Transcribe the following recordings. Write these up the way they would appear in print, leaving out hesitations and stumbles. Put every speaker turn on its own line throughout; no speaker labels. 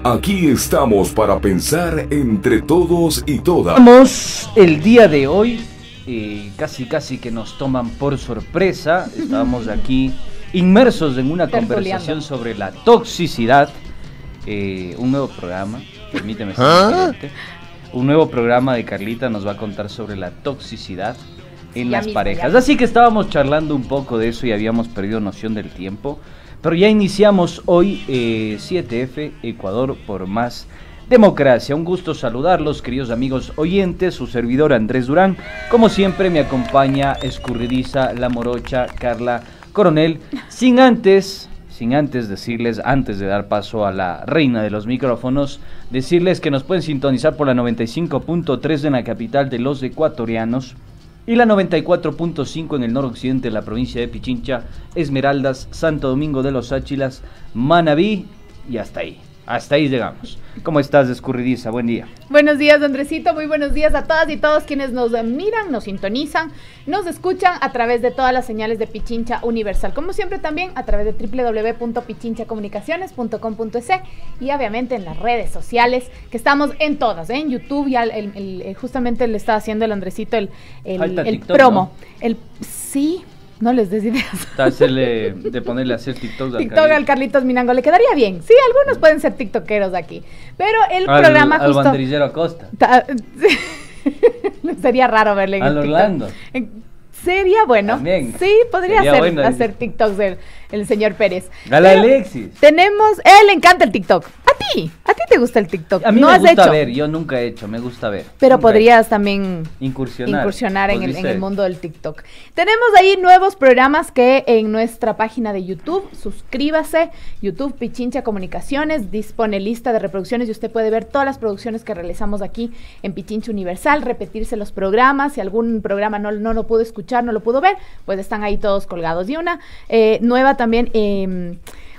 Aquí estamos para pensar entre todos y todas.
Vamos el día de hoy, casi que nos toman por sorpresa. Estábamos aquí inmersos en una conversación sobre la toxicidad. Un nuevo programa, permíteme ser diferente. Un nuevo programa de Carlita nos va a contar sobre la toxicidad en las parejas. Así que estábamos charlando un poco de eso y habíamos perdido noción del tiempo. Pero ya iniciamos hoy 7F, Ecuador por más democracia. Un gusto saludarlos, queridos amigos oyentes. Su servidor Andrés Durán. Como siempre me acompaña escurridiza la morocha Carla Coronel. Sin antes decirles, antes de dar paso a la reina de los micrófonos, decirles que nos pueden sintonizar por la 95.3 en la capital de los ecuatorianos y la 94.5 en el noroccidente de la provincia de Pichincha, Esmeraldas, Santo Domingo de los Áchilas, Manabí y hasta ahí llegamos. ¿Cómo estás, escurridiza? Buen día.
Buenos días, Andresito, muy buenos días a todas y todos quienes nos miran, nos sintonizan, nos escuchan a través de todas las señales de Pichincha Universal, como siempre también a través de www.pichinchacomunicaciones.com.es y obviamente en las redes sociales, que estamos en todas, en YouTube, ya justamente le estaba haciendo el Andresito el
TikTok,
promo.
¿No?
Sí. No les des ideas.
De ponerle a hacer TikTok
al Carlitos Minango, le quedaría bien. Sí, algunos pueden ser tiktokeros aquí. Pero el programa
al
justo...
Al banderillero Acosta.
Sería raro verle en
al
el
Orlando.
Sería bueno.
También.
Sí, podría
Sería
ser,
bueno
hacer TikToks el señor Pérez.
Al Alexis.
Tenemos... él le encanta el TikTok. ¿A ti te gusta el TikTok?
A mí me gusta ver, yo nunca he hecho, me gusta ver.
Pero podrías también
incursionar
en el mundo del TikTok. Tenemos ahí nuevos programas que en nuestra página de YouTube, suscríbase, YouTube Pichincha Comunicaciones, dispone lista de reproducciones y usted puede ver todas las producciones que realizamos aquí en Pichincha Universal, repetirse los programas, si algún programa no lo pudo escuchar, no lo pudo ver, pues están ahí todos colgados. Y una nueva también...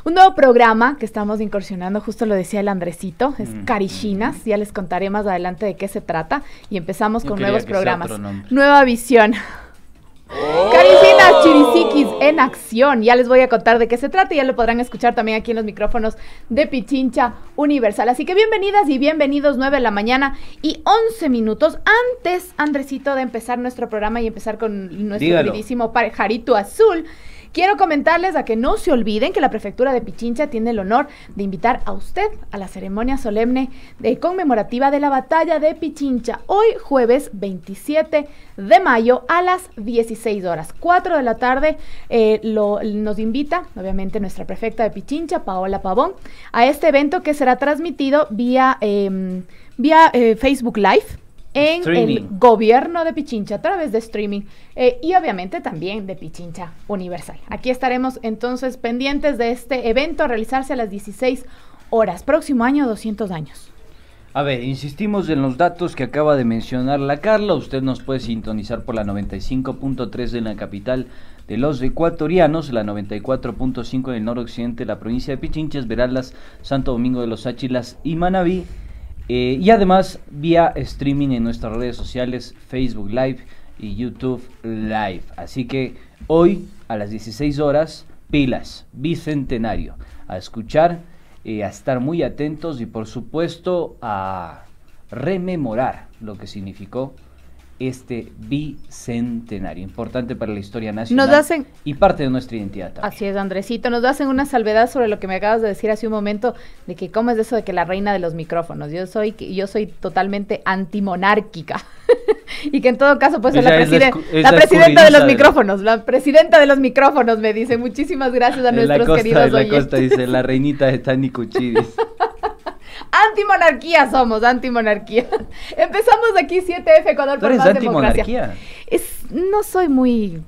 un nuevo programa que estamos incursionando, justo lo decía el Andresito, es Carichinas, ya les contaré más adelante de qué se trata y empezamos con nuevos programas. Nueva visión. Carichinas Chirisiquis en acción, ya les voy a contar de qué se trata y ya lo podrán escuchar también aquí en los micrófonos de Pichincha Universal. Así que bienvenidas y bienvenidos, 9 de la mañana y 11 minutos. Antes, Andresito, de empezar nuestro programa y empezar con nuestro queridísimo pajarito azul, quiero comentarles a que no se olviden que la Prefectura de Pichincha tiene el honor de invitar a usted a la ceremonia solemne conmemorativa de la Batalla de Pichincha, hoy jueves 27 de mayo a las 16 horas, 4 de la tarde, nos invita, obviamente, nuestra prefecta de Pichincha, Paola Pavón, a este evento que será transmitido vía Facebook Live, en streaming. El gobierno de Pichincha a través de streaming y obviamente también de Pichincha Universal. Aquí estaremos entonces pendientes de este evento a realizarse a las 16 horas. Próximo año, 200 años.
A ver, insistimos en los datos que acaba de mencionar la Carla. Usted nos puede sintonizar por la 95.3 en la capital de los ecuatorianos, la 94.5 en el noroccidente de la provincia de Pichincha, Esmeraldas, Santo Domingo de los Áchilas y Manabí. Y además vía streaming en nuestras redes sociales, Facebook Live y YouTube Live. Así que hoy a las 16 horas, pilas, bicentenario, a escuchar, a estar muy atentos y por supuesto a rememorar lo que significó este bicentenario, importante para la historia nacional y parte de nuestra identidad también.
Así es, Andresito, nos hacen una salvedad sobre lo que me acabas de decir hace un momento, de que cómo es eso de que la reina de los micrófonos, yo soy totalmente antimonárquica, y que en todo caso pues es la presidenta de los micrófonos, la presidenta de los micrófonos, me dice. Muchísimas gracias a nuestros queridos oyentes.
La costa dice, la reinita de Tani Cuchidis.
Antimonarquía somos, antimonarquía. Empezamos aquí 7F Ecuador por más democracia. No soy muy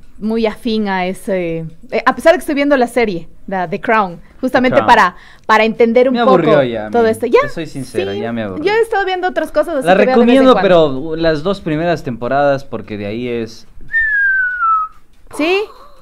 afín a ese, a pesar de que estoy viendo la serie, The Crown, justamente para entender un poco todo esto. Ya,
te soy sincero, sí, ya me aburrió.
Yo he estado viendo otras cosas. Así
la recomiendo, pero las 2 primeras temporadas, porque de ahí es...
¿Sí?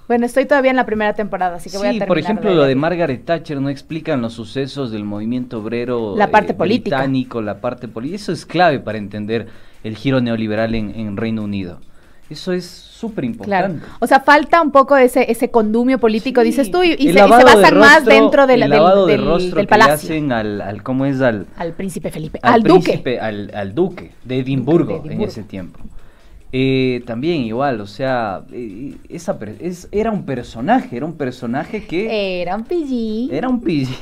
Bueno, estoy todavía en la primera temporada, así que voy a terminar.
Por ejemplo, lo de Margaret Thatcher, no explican los sucesos del movimiento obrero
la parte política.
Británico, la parte política. Eso es clave para entender el giro neoliberal en Reino Unido. Eso es súper importante.
Claro. O sea, falta un poco ese condumio político, sí, dices tú, y se basan más dentro del
del
palacio.
Hacen al ¿cómo es? Al
príncipe Felipe,
al
duque.
Al duque de Edimburgo en ese tiempo. También igual, o sea, era un personaje que...
Era un pillín.
Era un pillín.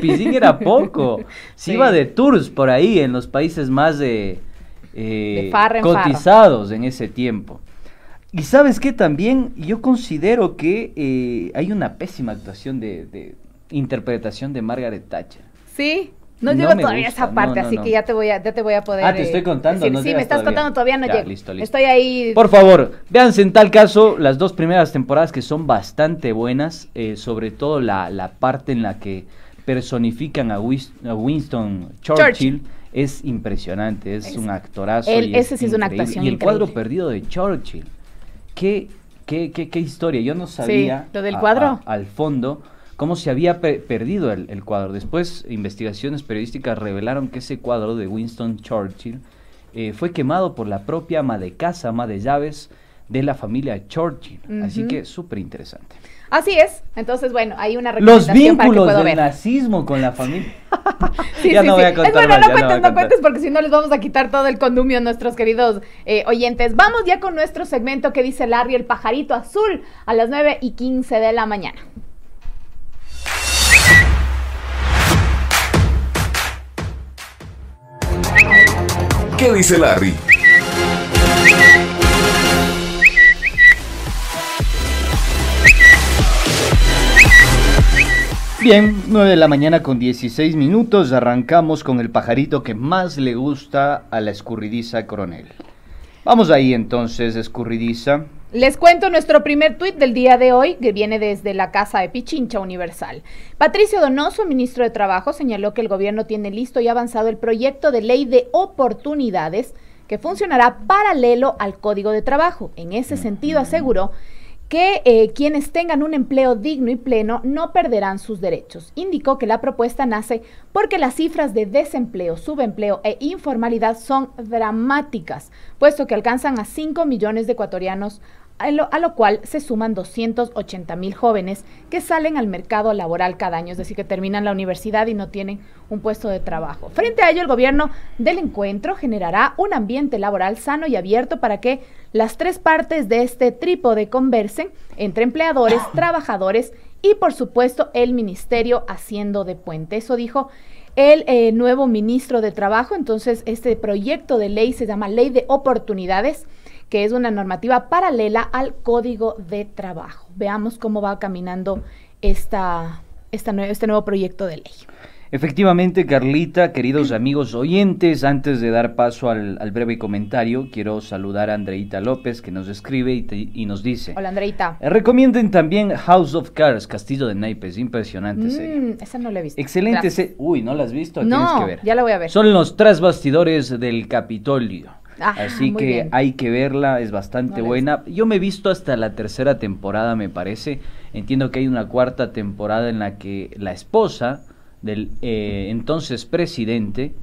Pillín era poco. Se iba de tours por ahí en los países más de cotizados en ese tiempo. Y sabes qué, también yo considero que hay una pésima actuación de interpretación de Margaret Thatcher.
Sí. No llego todavía a esa parte, así que ya te voy a poder...
Ah, te estoy contando,
decir, sí, me estás contando, todavía no llego.
Listo.
Estoy ahí...
Por favor, véanse en tal caso las 2 primeras temporadas que son bastante buenas, sobre todo la parte en la que personifican a Winston Churchill. Es impresionante, es un actorazo.
Ese sí es una actuación
Y el
increíble.
cuadro perdido de Churchill, qué historia, yo no sabía...
Sí, lo del cuadro.
Al fondo... cómo se había perdido el cuadro. Después, investigaciones periodísticas revelaron que ese cuadro de Winston Churchill fue quemado por la propia ama de casa, ama de llaves de la familia Churchill. Así que súper interesante.
Así es. Entonces, bueno, hay una recomendación
los
para que
vínculos
puedo
del
ver.
Nazismo con la familia.
No voy a contar. Es bueno,
más,
no cuentes porque si no les vamos a quitar todo el condumio a nuestros queridos oyentes. Vamos ya con nuestro segmento que dice Larry, el pajarito azul, a las 9:15 de la mañana.
¿Qué dice Larry?
Bien, 9 de la mañana con 16 minutos, arrancamos con el pajarito que más le gusta a la escurridiza Coronel. Vamos ahí entonces, escurridiza.
Les cuento nuestro primer tuit del día de hoy, que viene desde la Casa de Pichincha Universal. Patricio Donoso, ministro de Trabajo, señaló que el gobierno tiene listo y avanzado el proyecto de ley de oportunidades que funcionará paralelo al Código de Trabajo. En ese sentido, aseguró que quienes tengan un empleo digno y pleno no perderán sus derechos. Indicó que la propuesta nace porque las cifras de desempleo, subempleo e informalidad son dramáticas, puesto que alcanzan a 5 millones de ecuatorianos, a lo cual se suman 280,000 jóvenes que salen al mercado laboral cada año, es decir, que terminan la universidad y no tienen un puesto de trabajo. Frente a ello, el gobierno del encuentro generará un ambiente laboral sano y abierto para que las 3 partes de este trípode conversen entre empleadores, trabajadores y, por supuesto, el ministerio haciendo de puente. Eso dijo el nuevo ministro de Trabajo. Entonces, este proyecto de ley se llama Ley de Oportunidades, que es una normativa paralela al Código de Trabajo. Veamos cómo va caminando este nuevo proyecto de ley.
Efectivamente, Carlita, queridos amigos oyentes, antes de dar paso al breve comentario, quiero saludar a Andreita López, que nos escribe y nos dice...
Hola, Andreita.
Recomienden también House of Cards, Castillo de Naipes, impresionante serie.
Esa no la he visto.
Excelente serie. Uy, ¿no la has visto?
No,
tienes que ver.
Ya la voy a ver.
Son los tras bastidores del Capitolio. Así que
bien.
Hay que verla, es bastante buena. Yo me he visto hasta la 3ª temporada, me parece. Entiendo que hay una 4ª temporada en la que la esposa del entonces presidente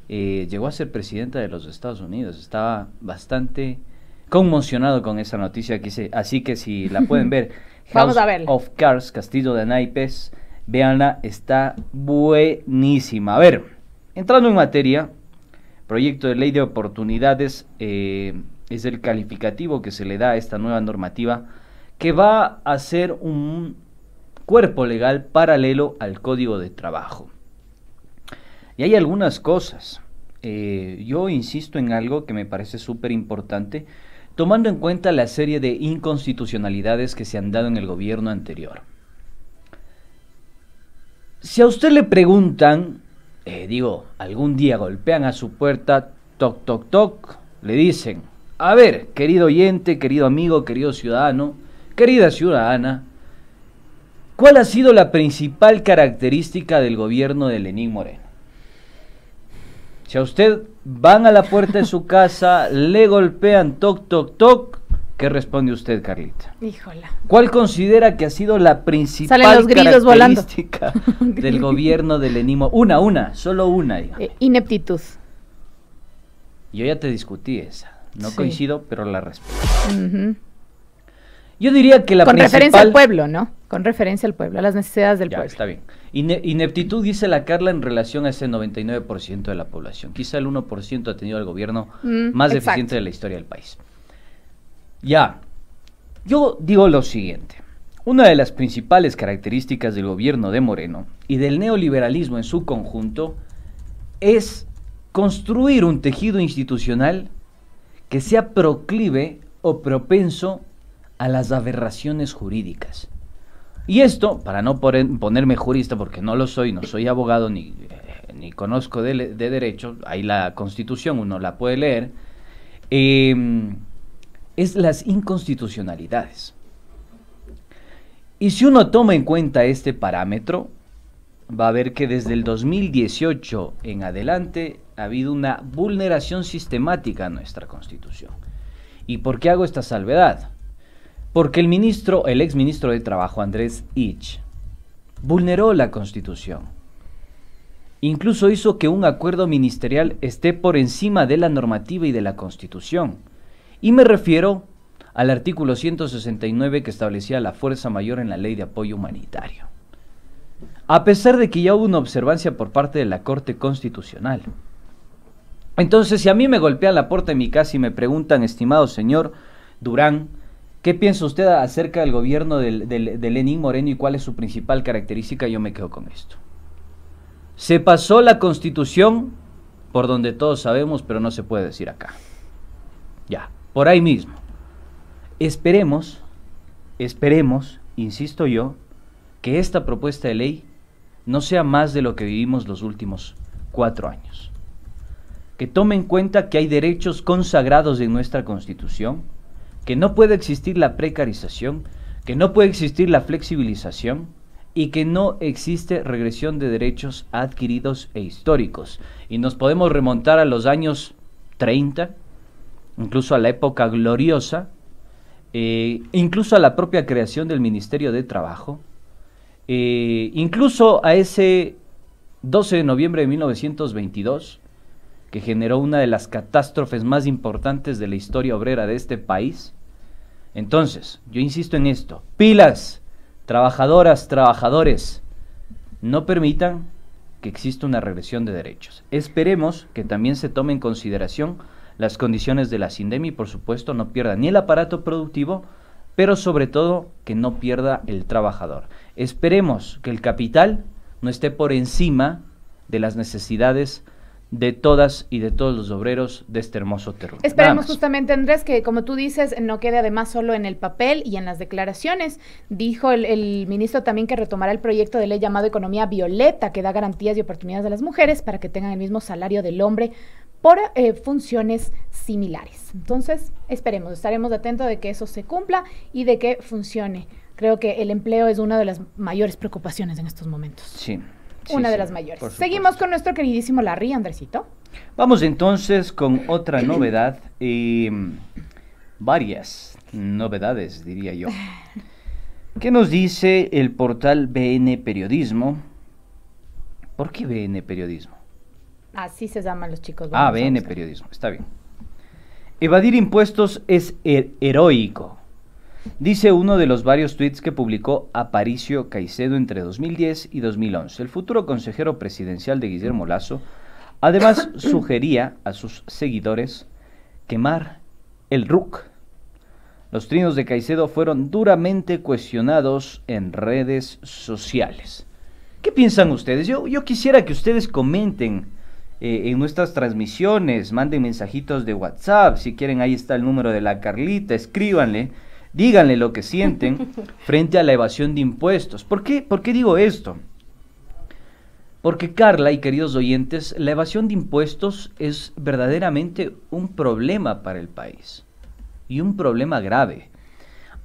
llegó a ser presidenta de los Estados Unidos. Estaba bastante conmocionado con esa noticia, así que si la pueden ver,
Vamos a
House of Cards, Castillo de Naipes, véanla, está buenísima. A ver, entrando en materia, proyecto de ley de oportunidades es el calificativo que se le da a esta nueva normativa que va a ser un cuerpo legal paralelo al Código de Trabajo. Y hay algunas cosas. Yo insisto en algo que me parece súper importante, tomando en cuenta la serie de inconstitucionalidades que se han dado en el gobierno anterior. Si a usted le preguntan, algún día golpean a su puerta, toc, toc, toc, le dicen, a ver, querido oyente, querido amigo, querido ciudadano, querida ciudadana, ¿cuál ha sido la principal característica del gobierno de Lenín Moreno? Si a usted van a la puerta de su casa, le golpean toc, toc, toc, ¿qué responde usted, Carlita?
Híjola.
¿Cuál considera que ha sido la principal
Salen los grillos
característica del gobierno de Lenín Moreno? Solo una.
Ineptitud.
Yo ya te discutí esa. No
Sí.
coincido, pero la respeto.
Ujú.
Yo diría que la
Con
principal...
referencia al pueblo, ¿no? Con referencia al pueblo, a las necesidades del
Ya,
pueblo.
está bien. Ineptitud, dice la Carla, en relación a ese 99% de la población. Quizá el 1% ha tenido el gobierno más
exacto.
deficiente de la historia del país. Ya, yo digo lo siguiente. Una de las principales características del gobierno de Moreno y del neoliberalismo en su conjunto es construir un tejido institucional que sea proclive o propenso a las aberraciones jurídicas. Y esto, para no ponerme jurista, porque no lo soy, no soy abogado ni conozco de derecho, ahí la Constitución uno la puede leer, es las inconstitucionalidades. Y si uno toma en cuenta este parámetro, va a ver que desde el 2018 en adelante ha habido una vulneración sistemática a nuestra Constitución. ¿Y por qué hago esta salvedad? Porque el exministro de Trabajo, Andrés Ich, vulneró la Constitución. Incluso hizo que un acuerdo ministerial esté por encima de la normativa y de la Constitución. Y me refiero al artículo 169 que establecía la fuerza mayor en la Ley de Apoyo Humanitario. A pesar de que ya hubo una observancia por parte de la Corte Constitucional. Entonces, si a mí me golpean la puerta de mi casa y me preguntan, estimado señor Durán, ¿qué piensa usted acerca del gobierno de Lenín Moreno y cuál es su principal característica? Yo me quedo con esto. Se pasó la Constitución por donde todos sabemos, pero no se puede decir acá. Ya, por ahí mismo. Esperemos, insisto yo, que esta propuesta de ley no sea más de lo que vivimos los últimos 4 años. Que tome en cuenta que hay derechos consagrados en nuestra Constitución, que no puede existir la precarización, que no puede existir la flexibilización y que no existe regresión de derechos adquiridos e históricos. Y nos podemos remontar a los años 30, incluso a la época gloriosa, incluso a la propia creación del Ministerio de Trabajo, incluso a ese 12 de noviembre de 1922, que generó una de las catástrofes más importantes de la historia obrera de este país. Entonces, yo insisto en esto, pilas, trabajadoras, trabajadores, no permitan que exista una regresión de derechos. Esperemos que también se tome en consideración las condiciones de la Sindemi y por supuesto no pierda ni el aparato productivo, pero sobre todo que no pierda el trabajador. Esperemos que el capital no esté por encima de las necesidades de todas y de todos los obreros de este hermoso territorio.
Esperemos justamente, Andrés, que como tú dices, no quede además solo en el papel y en las declaraciones. Dijo el ministro también que retomará el proyecto de ley llamado Economía Violeta, que da garantías y oportunidades a las mujeres para que tengan el mismo salario del hombre por funciones similares. Entonces, esperemos, estaremos atentos de que eso se cumpla y de que funcione. Creo que el empleo es una de las mayores preocupaciones en estos momentos.
Sí.
Una de las mayores. Seguimos con nuestro queridísimo Larry, Andresito.
Vamos entonces con otra novedad, varias novedades diría yo. ¿Qué nos dice el portal BN Periodismo? ¿Por qué BN Periodismo?
Así se llaman los chicos.
BN Periodismo, está bien. Evadir impuestos es heroico, dice uno de los varios tweets que publicó Aparicio Caicedo entre 2010 y 2011. El futuro consejero presidencial de Guillermo Lasso además sugería a sus seguidores quemar el RUC. Los trinos de Caicedo fueron duramente cuestionados en redes sociales. ¿Qué piensan ustedes? Yo quisiera que ustedes comenten en nuestras transmisiones, manden mensajitos de WhatsApp, si quieren ahí está el número de la Carlita, escríbanle. Díganle lo que sienten frente a la evasión de impuestos. ¿Por qué digo esto? Porque Carla y queridos oyentes, la evasión de impuestos es verdaderamente un problema para el país. Y un problema grave.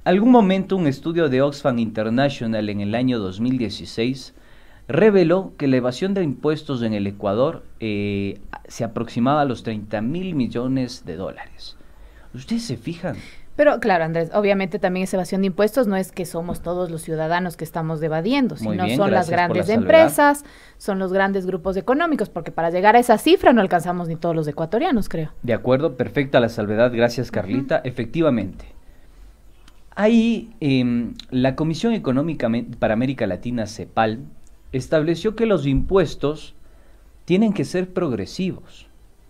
Algún momento un estudio de Oxfam International en el año 2016 reveló que la evasión de impuestos en el Ecuador se aproximaba a los 30.000 millones de dólares. ¿Ustedes se fijan?
Pero claro, Andrés, obviamente también esa evasión de impuestos no es que somos todos los ciudadanos que estamos evadiendo,
Muy
sino
bien,
son las
gracias por la
grandes
salvedad.
empresas, son los grandes grupos económicos, porque para llegar a esa cifra no alcanzamos ni todos los ecuatorianos, creo.
De acuerdo, perfecta la salvedad, gracias Carlita. Efectivamente, ahí la Comisión Económica para América Latina, CEPAL, estableció que los impuestos tienen que ser progresivos,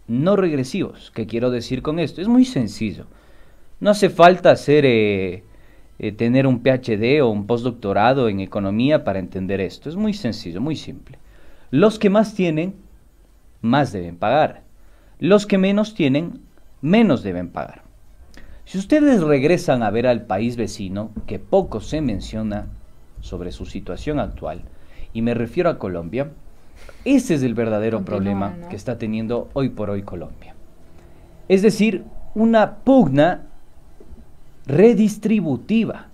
no regresivos. ¿Qué quiero decir con esto? Es muy sencillo. No hace falta tener un PhD o un postdoctorado en economía para entender esto. Es muy sencillo, muy simple. Los que más tienen, más deben pagar. Los que menos tienen, menos deben pagar. Si ustedes regresan a ver al país vecino, que poco se menciona sobre su situación actual, y me refiero a Colombia, ese es el verdadero problema, ¿no?, que está teniendo hoy por hoy Colombia. Es decir, una pugna redistributiva.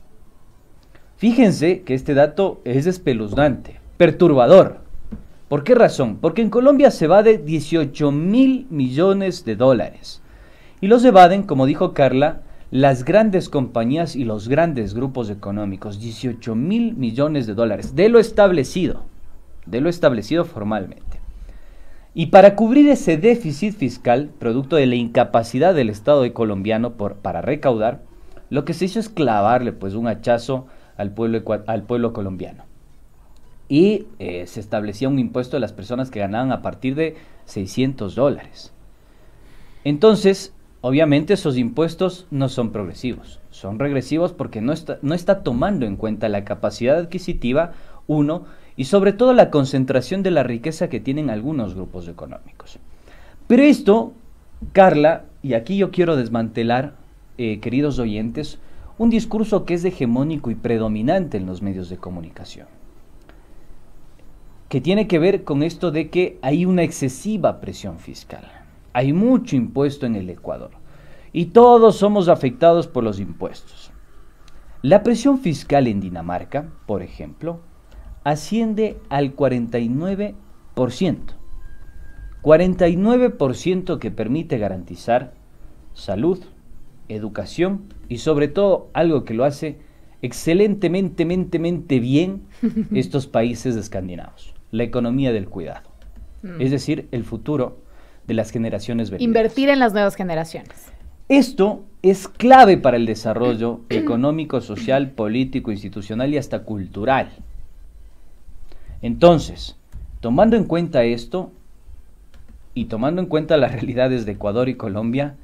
Fíjense que este dato es espeluznante, perturbador. ¿Por qué razón? Porque en Colombia se evade 18.000 millones de dólares. Y los evaden, como dijo Carla, las grandes compañías y los grandes grupos económicos. 18.000 millones de dólares, de lo establecido formalmente. Y para cubrir ese déficit fiscal, producto de la incapacidad del Estado colombiano para recaudar, lo que se hizo es clavarle pues un hachazo al pueblo colombiano. Y se establecía un impuesto a las personas que ganaban a partir de $600. Entonces, obviamente esos impuestos no son progresivos, son regresivos porque no está tomando en cuenta la capacidad adquisitiva, uno, y sobre todo la concentración de la riqueza que tienen algunos grupos económicos. Pero esto, Carla, y aquí yo quiero desmantelar, queridos oyentes, un discurso que es hegemónico y predominante en los medios de comunicación, que tiene que ver con esto de que hay una excesiva presión fiscal. Hay mucho impuesto en el Ecuador y todos somos afectados por los impuestos. La presión fiscal en Dinamarca, por ejemplo, asciende al 49%. 49% que permite garantizar salud, educación y sobre todo algo que lo hace excelentemente bien estos países escandinavos, la economía del cuidado. Es decir, el futuro de las generaciones venideras.
Invertir en las nuevas generaciones.
Esto es clave para el desarrollo económico, social, político, institucional y hasta cultural. Entonces, tomando en cuenta esto y tomando en cuenta las realidades de Ecuador y Colombia,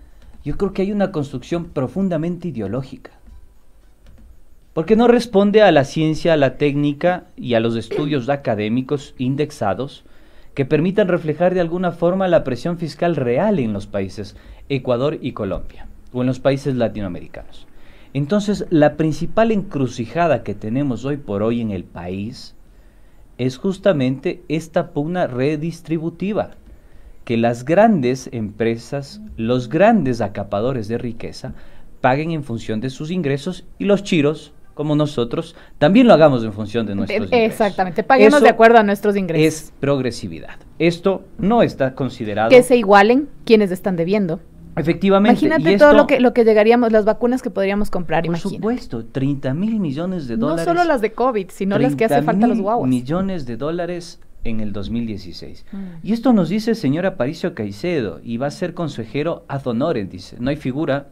yo creo que hay una construcción profundamente ideológica. Porque no responde a la ciencia, a la técnica y a los estudios académicos indexados que permitan reflejar de alguna forma la presión fiscal real en los países Ecuador y Colombia, o en los países latinoamericanos. Entonces, la principal encrucijada que tenemos hoy por hoy en el país es justamente esta pugna redistributiva, que las grandes empresas, los grandes acapadores de riqueza, paguen en función de sus ingresos y los chiros, como nosotros, también lo hagamos en función de nuestros ingresos.
Exactamente, paguemos
Eso
de acuerdo a nuestros ingresos.
Es progresividad. Esto no está considerado.
Que se igualen quienes están debiendo.
Efectivamente.
Imagínate
y
todo
esto,
lo que llegaríamos, las vacunas que podríamos comprar,
por
imagínate.
supuesto, 30.000 millones de dólares.
No solo las de COVID, sino las que hace falta a los guaguas.
millones de dólares en el 2016. Y esto nos dice el señor Aparicio Caicedo, y va a ser consejero ad honorem, dice. No hay figura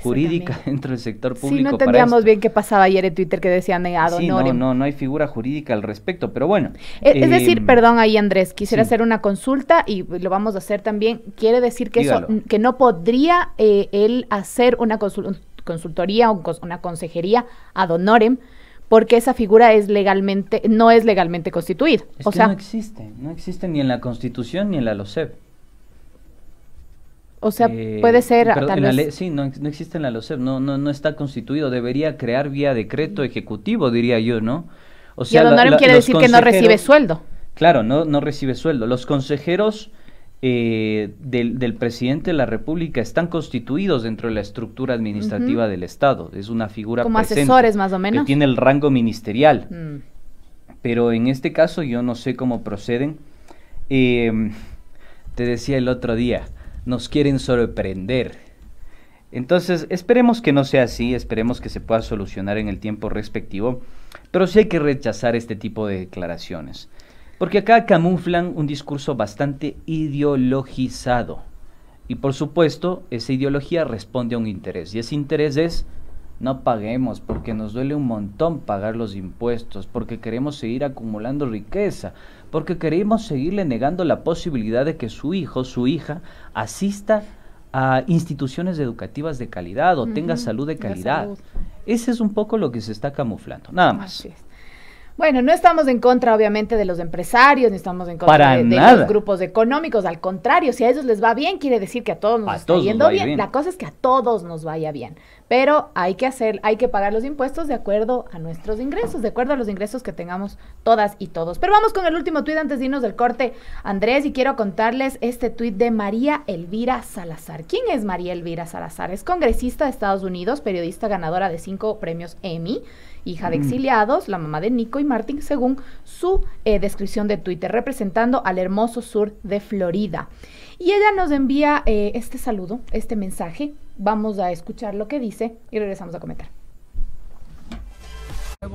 jurídica
también
dentro del sector público.
Sí, no
para
entendíamos
esto.
bien qué pasaba ayer en Twitter que decían ad honorem.
Sí, no hay figura jurídica al respecto, pero bueno.
Es decir, perdón ahí Andrés, quisiera
sí.
hacer una consulta y lo vamos a hacer también. Quiere decir que
Dígalo.
eso, que no podría él hacer una consultoría o una consejería ad honorem, porque esa figura no es legalmente constituida.
Es que no existe ni en la Constitución ni en la LOCEP.
O sea, puede ser
perdón,
tal vez...
sí, no existe en la LOCEP, no está constituido, debería crear vía decreto ejecutivo, diría yo, ¿no? O sea,
y ad honorem quiere decir que no recibe sueldo.
Claro, no recibe sueldo. Los consejeros del presidente de la República están constituidos dentro de la estructura administrativa del Estado. Es una figura
como
presente,
asesores más o menos.
que tiene el rango ministerial. Pero en este caso yo no sé cómo proceden. Te decía el otro día, nos quieren sorprender. Entonces, esperemos que no sea así, esperemos que se pueda solucionar en el tiempo respectivo, pero sí hay que rechazar este tipo de declaraciones, porque acá camuflan un discurso bastante ideologizado, y por supuesto, esa ideología responde a un interés, y ese interés es: no paguemos porque nos duele un montón pagar los impuestos, porque queremos seguir acumulando riqueza, porque queremos seguirle negando la posibilidad de que su hijo, su hija, asista a instituciones educativas de calidad o tenga salud de calidad. Ese es un poco lo que se está camuflando, nada más.
Así es. Bueno, no estamos en contra, obviamente, de los empresarios, ni estamos en contra de los grupos económicos. Al contrario, si a ellos les va bien, quiere decir que a todos nos está yendo bien. La cosa es que a todos nos vaya bien. Pero hay que pagar los impuestos de acuerdo a nuestros ingresos, de acuerdo a los ingresos que tengamos todas y todos. Pero vamos con el último tuit antes de irnos del corte, Andrés, y quiero contarles este tuit de María Elvira Salazar. ¿Quién es María Elvira Salazar? Es congresista de Estados Unidos, periodista ganadora de 5 premios Emmy, hija de exiliados, la mamá de Nico y Martin, según su descripción de Twitter, representando al hermoso sur de Florida. Y ella nos envía este saludo, este mensaje. Vamos a escuchar lo que dice y regresamos a comentar.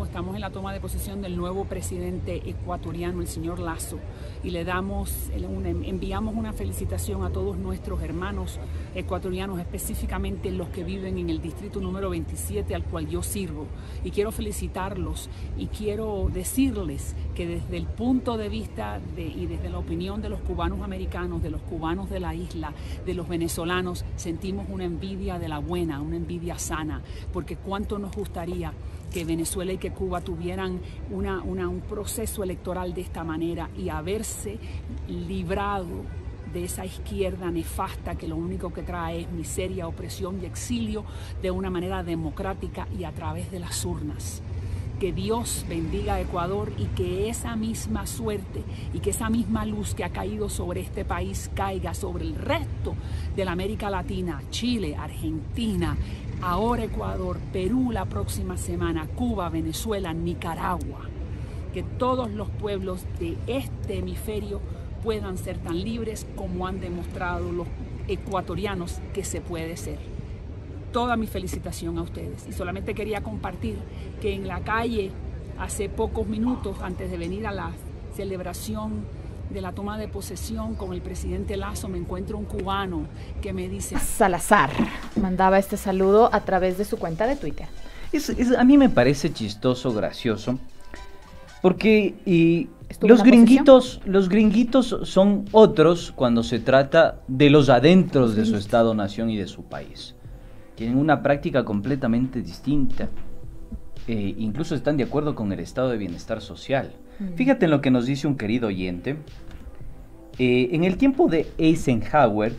Estamos en la toma de posesión del nuevo presidente ecuatoriano, el señor Lasso, y enviamos una felicitación a todos nuestros hermanos ecuatorianos, específicamente los que viven en el distrito número 27 al cual yo sirvo. Y quiero felicitarlos y quiero decirles que desde el punto de vista y desde la opinión de los cubanos americanos, de los cubanos de la isla, de los venezolanos, sentimos una envidia de la buena, una envidia sana, porque cuánto nos gustaría que Venezuela y que Cuba tuvieran un proceso electoral de esta manera y haberse librado de esa izquierda nefasta que lo único que trae es miseria, opresión y exilio de una manera democrática y a través de las urnas. Que Dios bendiga a Ecuador y que esa misma suerte y que esa misma luz que ha caído sobre este país caiga sobre el resto de la América Latina, Chile, Argentina, ahora Ecuador, Perú la próxima semana, Cuba, Venezuela, Nicaragua. Que todos los pueblos de este hemisferio puedan ser tan libres como han demostrado los ecuatorianos que se puede ser. Toda mi felicitación a ustedes. Y solamente quería compartir que en la calle, hace pocos minutos, antes de venir a la celebración de la toma de posesión con el presidente Lasso, me encuentro un cubano que me dice...
Salazar mandaba este saludo a través de su cuenta de Twitter.
A mí me parece chistoso, gracioso, porque los gringuitos son otros cuando se trata de los adentros de su estado, nación y de su país. Tienen una práctica completamente distinta. Incluso están de acuerdo con el estado de bienestar social. Fíjate en lo que nos dice un querido oyente. En el tiempo de Eisenhower,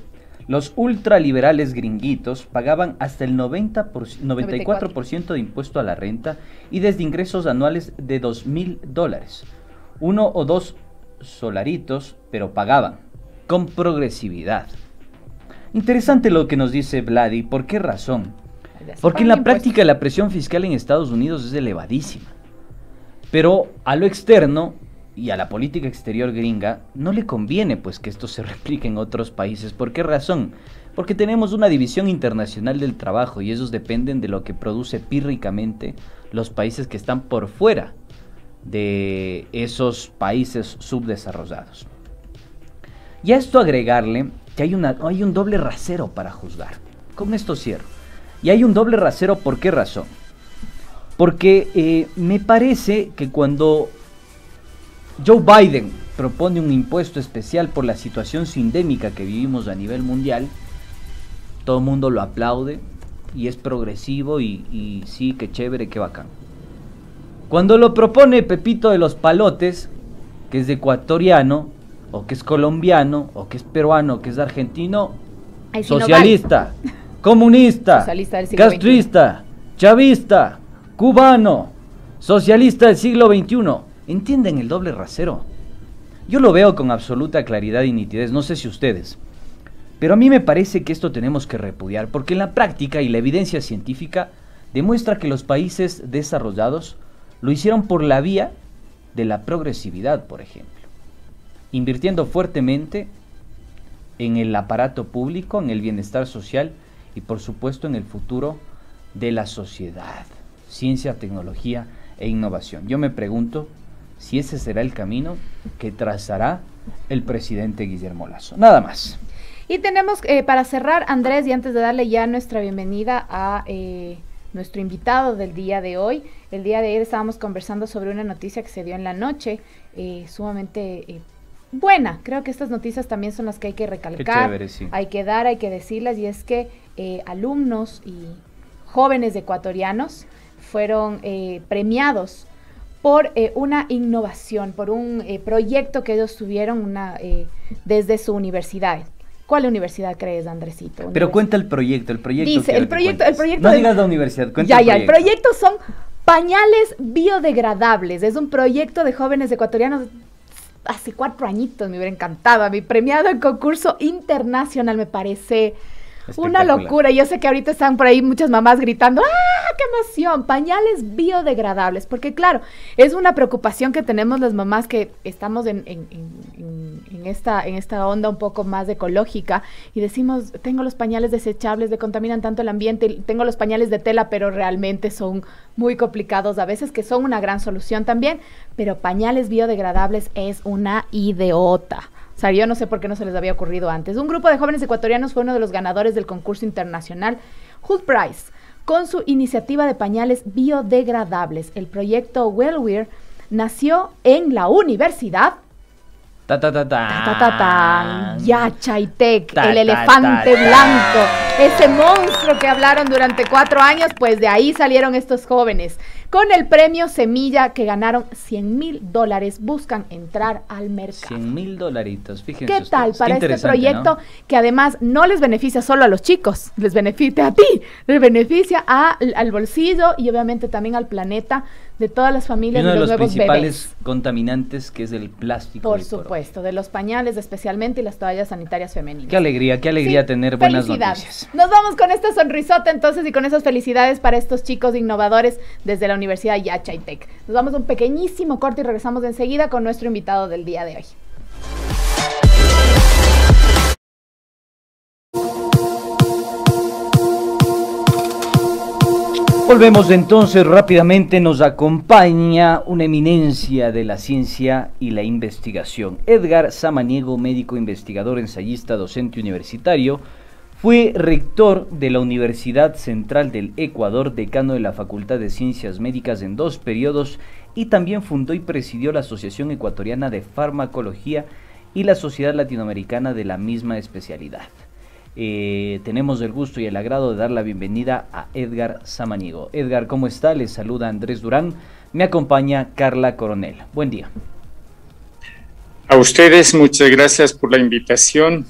los ultraliberales gringuitos pagaban hasta el 94% de impuesto a la renta y desde ingresos anuales de $2,000. 1 o 2 solaritos, pero pagaban con progresividad. Interesante lo que nos dice Vladi. ¿Por qué razón? Porque en la práctica la presión fiscal en Estados Unidos es elevadísima. Pero a lo externo y a la política exterior gringa no le conviene pues que esto se replique en otros países. ¿Por qué razón? Porque tenemos una división internacional del trabajo y esos dependen de lo que produce pírricamente los países que están por fuera de esos países subdesarrollados. Y a esto agregarle que hay un doble rasero para juzgar. Con esto cierro. Y hay un doble rasero, ¿por qué razón? Porque me parece que cuando Joe Biden propone un impuesto especial por la situación sindémica que vivimos a nivel mundial, todo el mundo lo aplaude y es progresivo y sí, qué chévere, qué bacán. Cuando lo propone Pepito de los Palotes, que es ecuatoriano, o que es colombiano, o que es peruano, o que es argentino, socialista, comunista,
socialista del siglo
castrista, chavista, cubano, socialista del siglo XXI. ¿Entienden el doble rasero? Yo lo veo con absoluta claridad y nitidez, no sé si ustedes, pero a mí me parece que esto tenemos que repudiar, porque en la práctica y la evidencia científica demuestra que los países desarrollados lo hicieron por la vía de la progresividad, por ejemplo, invirtiendo fuertemente en el aparato público, en el bienestar social y por supuesto en el futuro de la sociedad, ciencia, tecnología e innovación. Yo me pregunto si ese será el camino que trazará el presidente Guillermo Lasso. Nada más.
Y tenemos, para cerrar, Andrés, y antes de darle ya nuestra bienvenida a nuestro invitado del día de hoy, el día de ayer estábamos conversando sobre una noticia que se dio en la noche, sumamente buena. Creo que estas noticias también son las que hay que recalcar,
qué chévere, sí.
Hay que dar, hay que decirlas, y es que alumnos y jóvenes ecuatorianos fueron premiados por una innovación, por un proyecto que ellos tuvieron desde su universidad. ¿Cuál universidad crees, Andresito?
Pero cuenta el proyecto.
Dice, el proyecto.
No digas la universidad, cuenta el proyecto.
El proyecto son pañales biodegradables. Es un proyecto de jóvenes ecuatorianos. Hace 4 añitos me hubiera encantado. A mí, premiado en concurso internacional, me parece una locura. Yo sé que ahorita están por ahí muchas mamás gritando, ¡ah, qué emoción! Pañales biodegradables, porque claro, es una preocupación que tenemos las mamás que estamos en esta onda un poco más ecológica y decimos, tengo los pañales desechables, le contaminan tanto el ambiente, tengo los pañales de tela, pero realmente son muy complicados a veces, que son una gran solución también, pero pañales biodegradables es una ideota. O sea, yo no sé por qué no se les había ocurrido antes. Un grupo de jóvenes ecuatorianos fue uno de los ganadores del concurso internacional Hood Prize con su iniciativa de pañales biodegradables. El proyecto Wellwear nació en la universidad Yachaitec, el elefante blanco, ese monstruo que hablaron durante 4 años, pues de ahí salieron estos jóvenes. Con el premio Semilla que ganaron $100,000, buscan entrar al mercado.
$100,000, fíjense.
¿Qué tal
ustedes?
para este proyecto, ¿no? Que además no les beneficia solo a los chicos, les beneficia a ti, les beneficia al bolsillo y obviamente también al planeta de todas las familias de los nuevos bebés. Uno de los principales
contaminantes, que es el plástico.
Por supuesto, de los pañales especialmente y las toallas sanitarias femeninas.
Qué alegría sí, tener buenas noticias.
Nos vamos con esta sonrisota entonces y con esas felicidades para estos chicos innovadores desde la Universidad Yachaitec. Nos vamos a un pequeñísimo corte y regresamos enseguida con nuestro invitado del día de hoy.
Volvemos entonces rápidamente, nos acompaña una eminencia de la ciencia y la investigación. Edgar Samaniego, médico, investigador, ensayista, docente universitario, fue rector de la Universidad Central del Ecuador, decano de la Facultad de Ciencias Médicas en 2 periodos y también fundó y presidió la Asociación Ecuatoriana de Farmacología y la Sociedad Latinoamericana de la misma especialidad. Tenemos el gusto y el agrado de dar la bienvenida a Edgar Samaniego. Edgar, ¿cómo está? Les saluda Andrés Durán. Me acompaña Carla Coronel. Buen día.
A ustedes, muchas gracias por la invitación.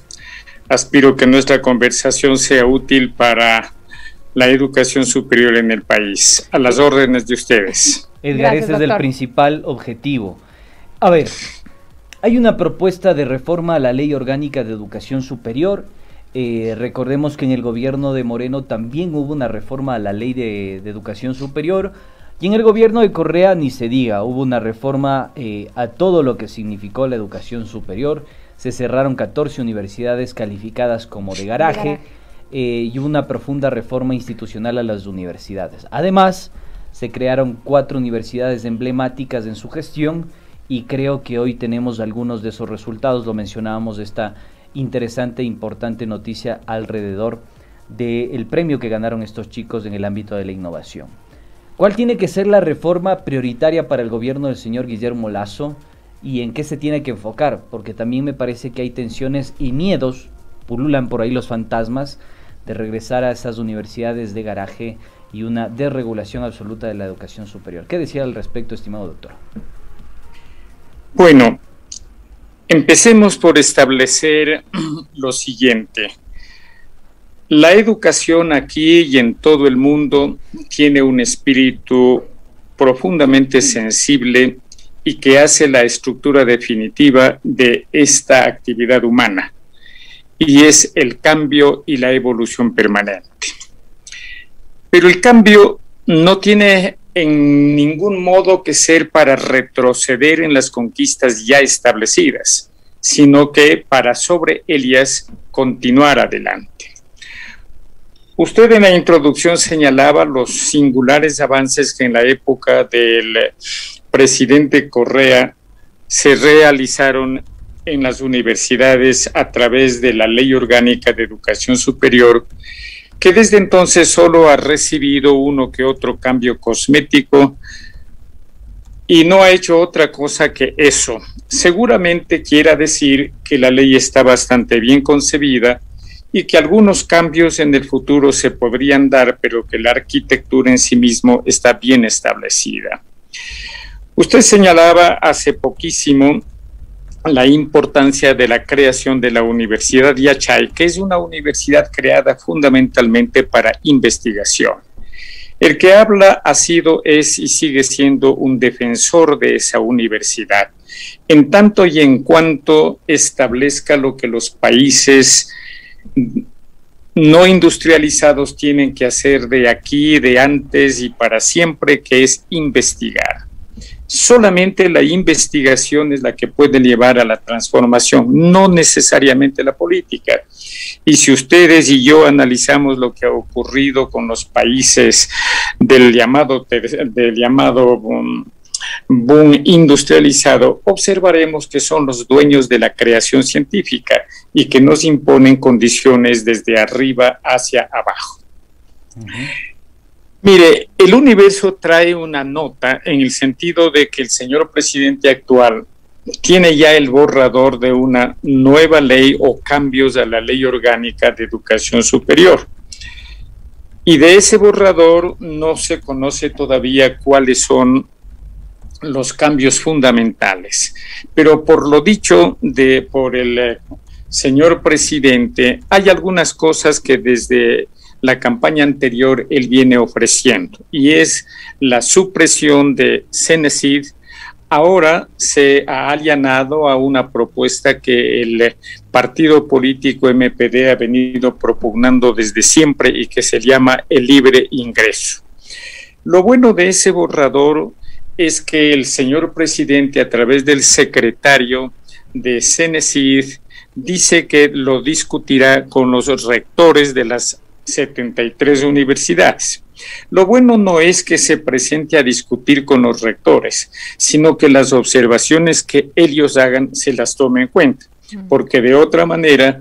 Aspiro que nuestra conversación sea útil para la educación superior en el país. A las órdenes de ustedes.
Edgar, ese es el principal objetivo. A ver, hay una propuesta de reforma a la Ley Orgánica de Educación Superior. Recordemos que en el gobierno de Moreno también hubo una reforma a la ley de educación superior y en el gobierno de Correa ni se diga, hubo una reforma a todo lo que significó la educación superior. Se cerraron 14 universidades calificadas como de garaje y hubo una profunda reforma institucional a las universidades. Además, se crearon 4 universidades emblemáticas en su gestión y creo que hoy tenemos algunos de esos resultados. Lo mencionábamos, esta interesante e importante noticia alrededor del premio que ganaron estos chicos en el ámbito de la innovación. ¿Cuál tiene que ser la reforma prioritaria para el gobierno del señor Guillermo Lasso y en qué se tiene que enfocar? Porque también me parece que hay tensiones y miedos, pululan por ahí los fantasmas, de regresar a esas universidades de garaje y una desregulación absoluta de la educación superior. ¿Qué decía al respecto, estimado doctor?
Bueno, empecemos por establecer lo siguiente. La educación aquí y en todo el mundo tiene un espíritu profundamente sensible y que hace la estructura definitiva de esta actividad humana, y es el cambio y la evolución permanente. Pero el cambio no tiene en ningún modo que ser para retroceder en las conquistas ya establecidas, sino que para sobre ellas continuar adelante. Usted en la introducción señalaba los singulares avances que en la época del presidente Correa se realizaron en las universidades a través de la Ley Orgánica de Educación Superior, que desde entonces solo ha recibido uno que otro cambio cosmético y no ha hecho otra cosa que eso. Seguramente quiera decir que la ley está bastante bien concebida y que algunos cambios en el futuro se podrían dar, pero que la arquitectura en sí mismo está bien establecida. Usted señalaba hace poquísimo la importancia de la creación de la Universidad Yachay, que es una universidad creada fundamentalmente para investigación. El que habla ha sido, es y sigue siendo un defensor de esa universidad, en tanto y en cuanto establezca lo que los países no industrializados tienen que hacer de aquí, de antes y para siempre, que es investigar. Solamente la investigación es la que puede llevar a la transformación, no necesariamente la política. Y si ustedes y yo analizamos lo que ha ocurrido con los países del llamado boom industrializado, observaremos que son los dueños de la creación científica y que nos imponen condiciones desde arriba hacia abajo. Mire, el Universo trae una nota en el sentido de que el señor presidente actual tiene ya el borrador de una nueva ley o cambios a la Ley Orgánica de Educación Superior. Y de ese borrador no se conoce todavía cuáles son los cambios fundamentales. Pero por lo dicho por el señor presidente, hay algunas cosas que desde la campaña anterior él viene ofreciendo, y es la supresión de CENESID. Ahora se ha allanado a una propuesta que el partido político MPD ha venido propugnando desde siempre y que se llama el libre ingreso. Lo bueno de ese borrador es que el señor presidente, a través del secretario de CENESID, dice que lo discutirá con los rectores de las 73 universidades. Lo bueno no es que se presente a discutir con los rectores, sino que las observaciones que ellos hagan se las tomen en cuenta, porque de otra manera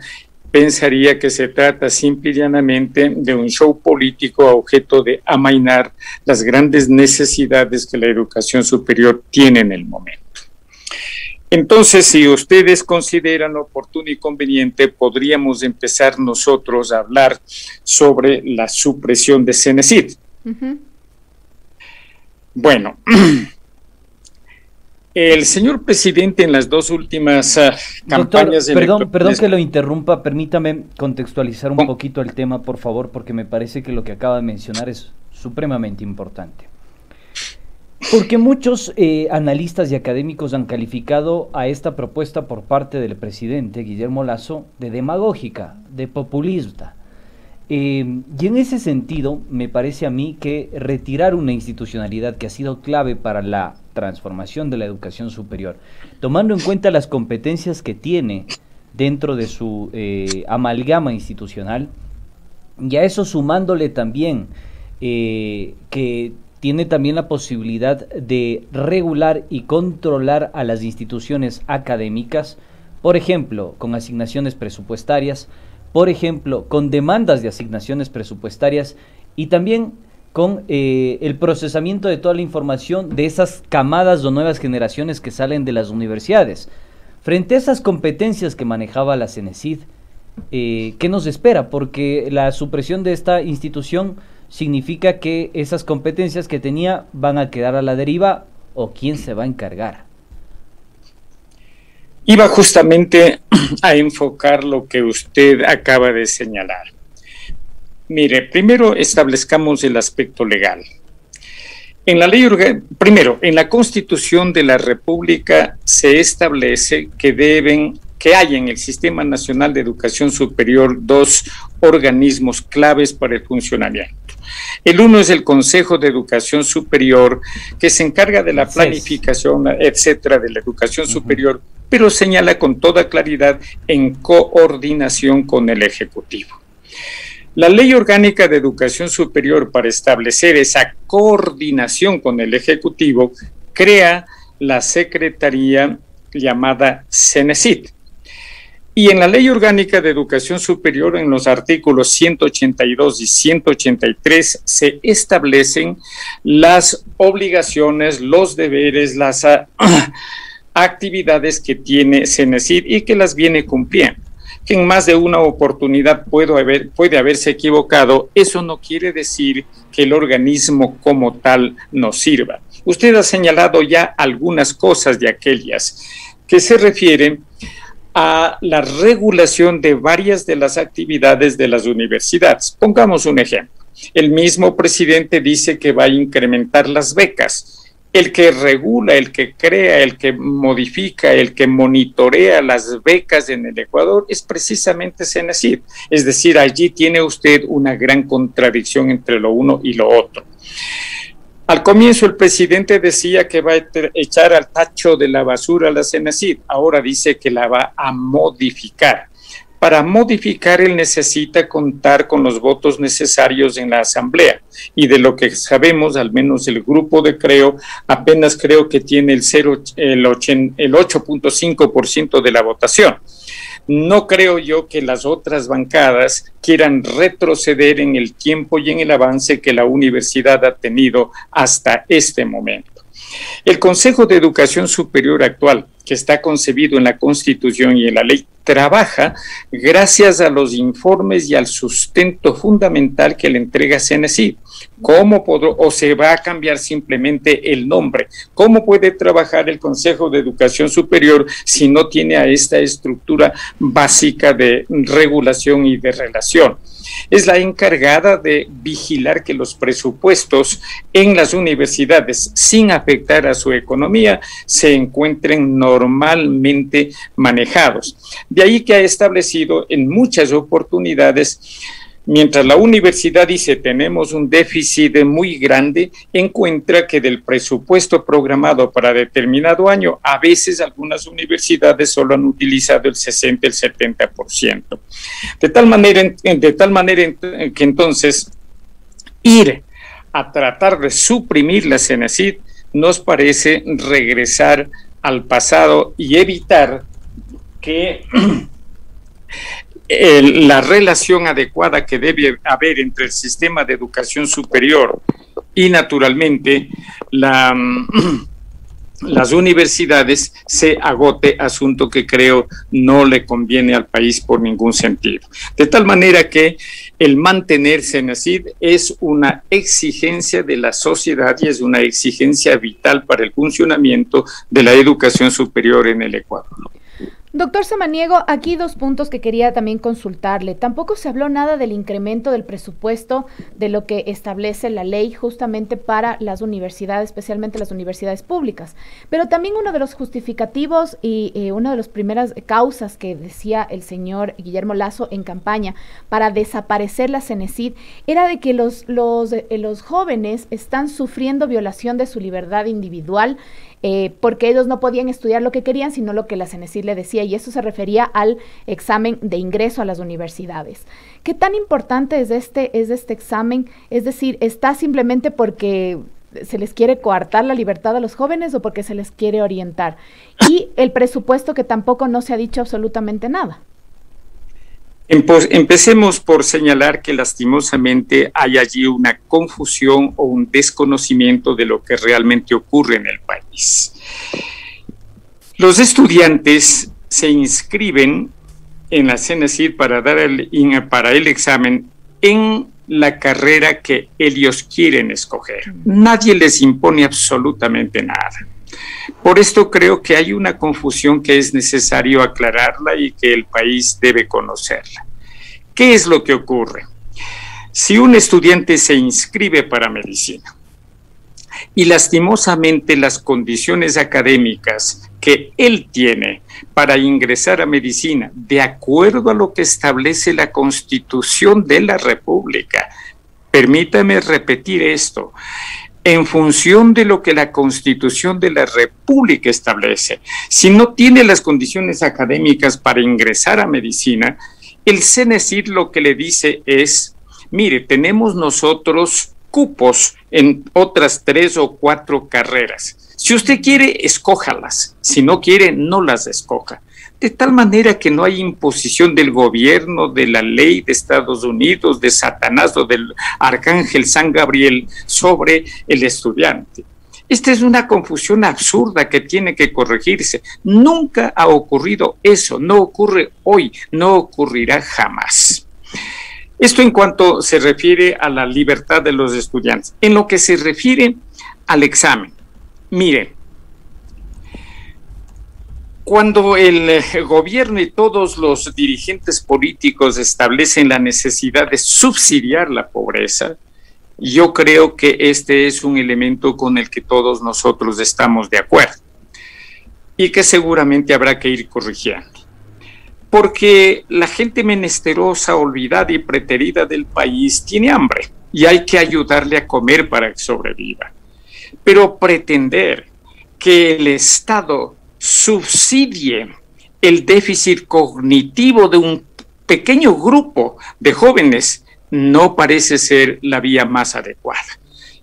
pensaría que se trata simple y llanamente de un show político a objeto de amainar las grandes necesidades que la educación superior tiene en el momento. Entonces, si ustedes consideran oportuno y conveniente, podríamos empezar nosotros a hablar sobre la supresión de CENESID. Bueno, el señor presidente en las dos últimas campañas
electorales... Perdón que lo interrumpa, permítame contextualizar un poquito el tema, por favor, porque me parece que lo que acaba de mencionar es supremamente importante. Porque muchos analistas y académicos han calificado a esta propuesta por parte del presidente Guillermo Lasso de demagógica, de populista. Y en ese sentido, me parece a mí que retirar una institucionalidad que ha sido clave para la transformación de la educación superior, tomando en cuenta las competencias que tiene dentro de su amalgama institucional, y a eso sumándole también que tiene también la posibilidad de regular y controlar a las instituciones académicas, por ejemplo, con asignaciones presupuestarias, por ejemplo, con demandas de asignaciones presupuestarias y también con el procesamiento de toda la información de esas camadas o nuevas generaciones que salen de las universidades. Frente a esas competencias que manejaba la CENESID, ¿qué nos espera? Porque la supresión de esta institución significa que esas competencias que tenía van a quedar a la deriva, ¿o quién se va a encargar?
Iba justamente a enfocar lo que usted acaba de señalar. Mire, primero establezcamos el aspecto legal. En la ley, primero, en la Constitución de la República se establece que hay en el Sistema Nacional de Educación Superior dos organismos claves para el funcionamiento. El uno es el Consejo de Educación Superior, que se encarga de la planificación, etcétera, de la educación superior, pero señala con toda claridad en coordinación con el Ejecutivo. La Ley Orgánica de Educación Superior, para establecer esa coordinación con el Ejecutivo, crea la secretaría llamada CENESID. Y en la Ley Orgánica de Educación Superior, en los artículos 182 y 183, se establecen las obligaciones, los deberes, las actividades que tiene CENESID y que las viene cumpliendo. Que en más de una oportunidad puede haberse equivocado, eso no quiere decir que el organismo como tal no sirva. Usted ha señalado ya algunas cosas de aquellas que se refieren a la regulación de varias de las actividades de las universidades. Pongamos un ejemplo. El mismo presidente dice que va a incrementar las becas. El que regula, el que crea, el que modifica, el que monitorea las becas en el Ecuador es precisamente CENESID. Es decir, allí tiene usted una gran contradicción entre lo uno y lo otro. Al comienzo el presidente decía que va a echar al tacho de la basura la CENESID, ahora dice que la va a modificar. Para modificar, él necesita contar con los votos necesarios en la Asamblea. Y de lo que sabemos, al menos el grupo de Creo, apenas creo que tiene el 8.5% de la votación. No creo yo que las otras bancadas quieran retroceder en el tiempo y en el avance que la universidad ha tenido hasta este momento. El Consejo de Educación Superior actual, que está concebido en la Constitución y en la ley, trabaja gracias a los informes y al sustento fundamental que le entrega CENESID. ¿Cómo se va a cambiar simplemente el nombre? ¿Cómo puede trabajar el Consejo de Educación Superior si no tiene a esta estructura básica de regulación y de relación? Es la encargada de vigilar que los presupuestos en las universidades, sin afectar a su economía, se encuentren normalmente manejados. De ahí que ha establecido en muchas oportunidades, mientras la universidad dice tenemos un déficit muy grande, encuentra que del presupuesto programado para determinado año, a veces algunas universidades solo han utilizado el 60, el 70%. De tal manera que entonces ir a tratar de suprimir la CENESID nos parece regresar al pasado y evitar que la relación adecuada que debe haber entre el sistema de educación superior y naturalmente las universidades se agote, asunto que creo no le conviene al país por ningún sentido. De tal manera que el mantener CENESID es una exigencia de la sociedad y es una exigencia vital para el funcionamiento de la educación superior en el Ecuador.
Doctor Samaniego, aquí dos puntos que quería también consultarle. Tampoco se habló nada del incremento del presupuesto de lo que establece la ley justamente para las universidades, especialmente las universidades públicas. Pero también uno de los justificativos y una de las primeras causas que decía el señor Guillermo Lasso en campaña para desaparecer la CENESID era de que los jóvenes están sufriendo violación de su libertad individual, porque ellos no podían estudiar lo que querían, sino lo que la CENESID le decía, y eso se refería al examen de ingreso a las universidades. ¿Qué tan importante es este examen? Es decir, ¿está simplemente porque se les quiere coartar la libertad a los jóvenes o porque se les quiere orientar? Y el presupuesto, que tampoco no se ha dicho absolutamente nada.
Empecemos por señalar que lastimosamente hay allí una confusión o un desconocimiento de lo que realmente ocurre en el país. Los estudiantes se inscriben en la CENESID para el examen en la carrera que ellos quieren escoger. Nadie les impone absolutamente nada. Por esto creo que hay una confusión que es necesario aclararla y que el país debe conocerla. ¿Qué es lo que ocurre? Si un estudiante se inscribe para medicina y lastimosamente las condiciones académicas que él tiene para ingresar a medicina, de acuerdo a lo que establece la Constitución de la República, permítame repetir esto, en función de lo que la Constitución de la República establece. Si no tiene las condiciones académicas para ingresar a medicina, el CENESID lo que le dice es, Mire, tenemos nosotros cupos en otras 3 o 4 carreras. Si usted quiere, escójalas. Si no quiere, no las escoja. De tal manera que no hay imposición del gobierno, de la ley de Estados Unidos, de Satanás o del arcángel San Gabriel sobre el estudiante. Esta es una confusión absurda que tiene que corregirse. Nunca ha ocurrido eso, no ocurre hoy, no ocurrirá jamás. Esto en cuanto se refiere a la libertad de los estudiantes. En lo que se refiere al examen, miren, cuando el gobierno y todos los dirigentes políticos establecen la necesidad de subsidiar la pobreza, yo creo que este es un elemento con el que todos nosotros estamos de acuerdo y que seguramente habrá que ir corrigiendo. Porque la gente menesterosa, olvidada y preterida del país tiene hambre y hay que ayudarle a comer para que sobreviva. Pero pretender que el Estado subsidie el déficit cognitivo de un pequeño grupo de jóvenes no parece ser la vía más adecuada.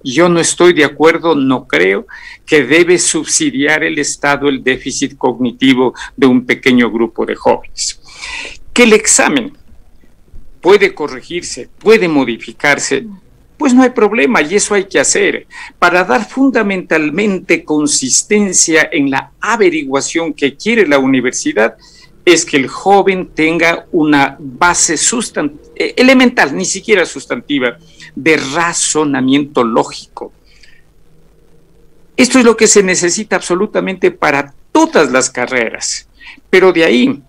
Yo no estoy de acuerdo, no creo que debe subsidiar el Estado el déficit cognitivo de un pequeño grupo de jóvenes. Que el examen puede corregirse, puede modificarse, pues no hay problema y eso hay que hacer para dar fundamentalmente consistencia en la averiguación que quiere la universidad. Es que el joven tenga una base elemental, ni siquiera sustantiva, de razonamiento lógico. Esto es lo que se necesita absolutamente para todas las carreras, pero de ahí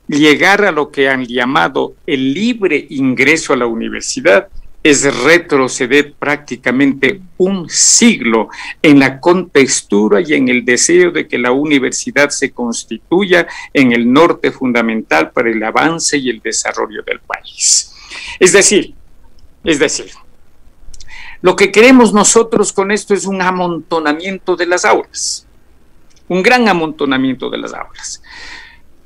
llegar a lo que han llamado el libre ingreso a la universidad es retroceder prácticamente un siglo en la contextura y en el deseo de que la universidad se constituya en el norte fundamental para el avance y el desarrollo del país. Es decir, lo que queremos nosotros con esto es un amontonamiento de las aulas, un gran amontonamiento de las aulas.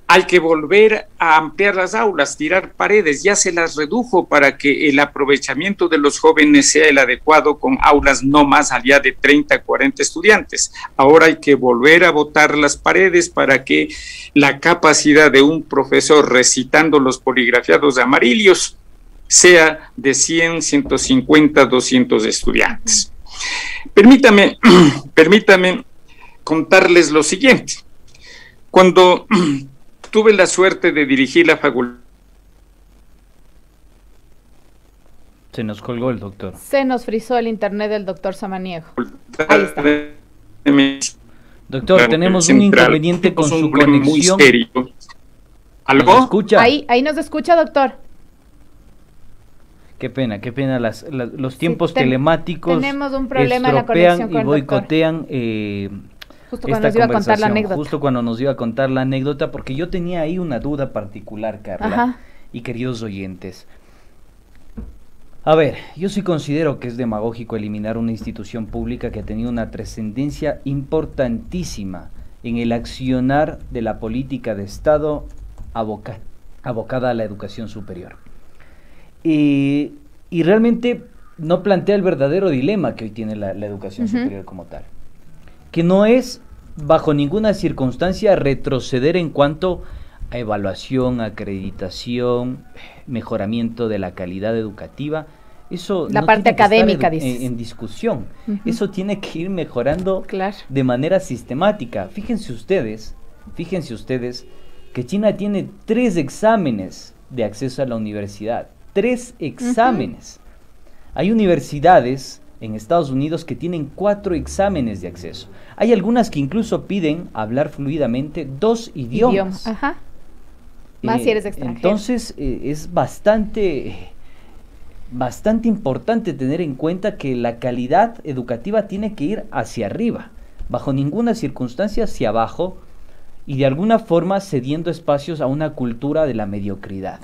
Hay que volver a ampliar las aulas, tirar paredes, ya se las redujo para que el aprovechamiento de los jóvenes sea el adecuado con aulas no más allá de 30, 40 estudiantes. Ahora hay que volver a botar las paredes para que la capacidad de un profesor recitando los poligrafiados amarillos sea de 100, 150, 200 estudiantes. Permítame contarles lo siguiente. Cuando tuve la suerte de dirigir la facultad.
Se nos colgó el doctor.
Se nos frizó el internet del doctor Samaniego. Ahí está.
Doctor, tenemos un inconveniente con su conexión.
Muy serio. ¿Algo?
¿Nos escucha?
Ahí nos escucha, doctor.
Qué pena los tiempos telemáticos.
Tenemos un problema en la conexión con
y boicotean
justo cuando nos iba a contar la anécdota.
Justo cuando nos iba a contar la anécdota, porque yo tenía ahí una duda particular, Carla.
Ajá.
Y queridos oyentes. A ver, yo sí considero que es demagógico eliminar una institución pública que ha tenido una trascendencia importantísima en el accionar de la política de Estado abocada a la educación superior. Y realmente no plantea el verdadero dilema que hoy tiene la educación superior como tal, que no es bajo ninguna circunstancia retroceder en cuanto a evaluación, acreditación, mejoramiento de la calidad educativa. Eso
la
no
parte
tiene que
académica,
estar en discusión. Eso tiene que ir mejorando de manera sistemática. Fíjense ustedes que China tiene 3 exámenes de acceso a la universidad. 3 exámenes. Hay universidades en Estados Unidos que tienen 4 exámenes de acceso. Hay algunas que incluso piden hablar fluidamente 2 idiomas.
Ajá. Más si eres extranjero.
Entonces es bastante importante tener en cuenta que la calidad educativa tiene que ir hacia arriba, bajo ninguna circunstancia hacia abajo, y de alguna forma cediendo espacios a una cultura de la mediocridad.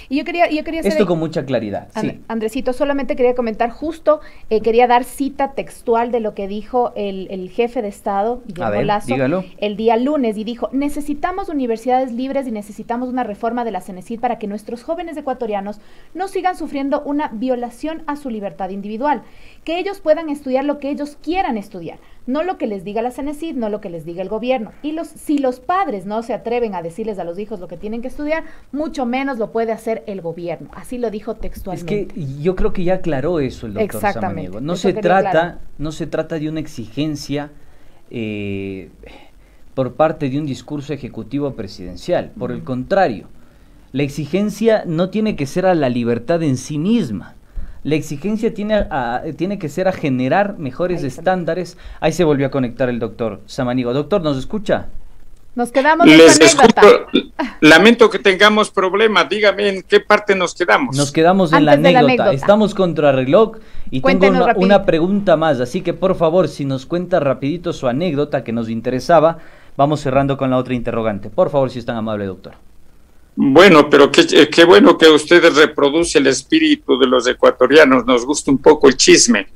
Y yo quería hacer
esto con mucha claridad. Sí.
Andresito, solamente quería comentar justo, quería dar cita textual de lo que dijo el jefe de Estado, Guillermo Lasso, el día lunes, y dijo: necesitamos universidades libres y necesitamos una reforma de la CENESID para que nuestros jóvenes ecuatorianos no sigan sufriendo una violación a su libertad individual, que ellos puedan estudiar lo que ellos quieran estudiar, no lo que les diga la CENESID, no lo que les diga el gobierno. Y si los padres no se atreven a decirles a los hijos lo que tienen que estudiar, mucho menos lo puede hacer el gobierno. Así lo dijo textualmente.
Es que yo creo que ya aclaró eso el doctor Samaniego. No se trata de una exigencia por parte de un discurso ejecutivo presidencial. Por el contrario, la exigencia no tiene que ser a la libertad en sí misma. La exigencia tiene que ser a generar mejores estándares. Ahí se volvió a conectar el doctor Samaniego. Doctor, ¿nos escucha?
Nos quedamos en la anécdota.
Lamento que tengamos problemas. Dígame en qué parte nos quedamos.
Nos quedamos en la anécdota. Estamos contra reloj y tengo una pregunta más. Así que por favor, si nos cuenta rapidito su anécdota que nos interesaba, vamos cerrando con la otra interrogante. Por favor, si es tan amable, doctor.
Bueno, pero qué bueno que ustedes reproducen el espíritu de los ecuatorianos. Nos gusta un poco el chisme.